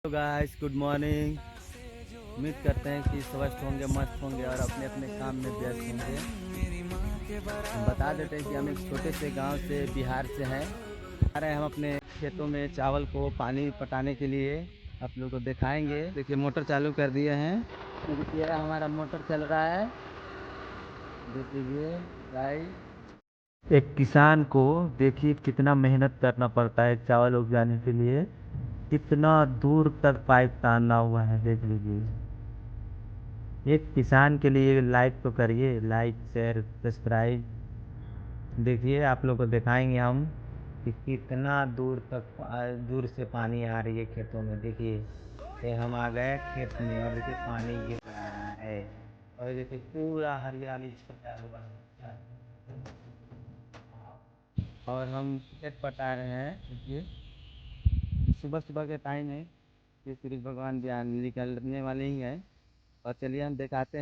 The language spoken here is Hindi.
Hello guys, good morning. उम्मीद करते हैं कि स्वस्थ होंगे, मस्त होंगे और अपने अपने काम में व्यस्त होंगे। हम बता देते हैं कि हम एक छोटे से गांव से बिहार से हैं। आ रहे हैं हम अपने खेतों में चावल को पानी पटाने के लिए। आप लोग को दिखाएंगे। देखिए मोटर चालू कर दिए हैं। देखिए हमारा मोटर चल रहा है। देखिए गाइस, एक किसान को देखिए कितना मेहनत करना पड़ता है चावल उगाने के लिए। कितना दूर तक पाइप ताना हुआ है, देख लीजिए। एक किसान के लिए लाइक तो करिए, लाइक शेयर सब्सक्राइब। देखिए आप लोग को दिखाएंगे हम कि कितना दूर तक दूर से पानी आ रही है खेतों में। देखिए ये हम आ गए खेत में और देखिए पानी गिर रहा है और देखिए पूरा हरियाली छाया हुआ है और हम खेत पटा रहे हैं। देखिए सुबह सुबह के टाइम है कि सूरज भगवान भी निकलने वाले ही हैं। और चलिए हम दिखाते हैं।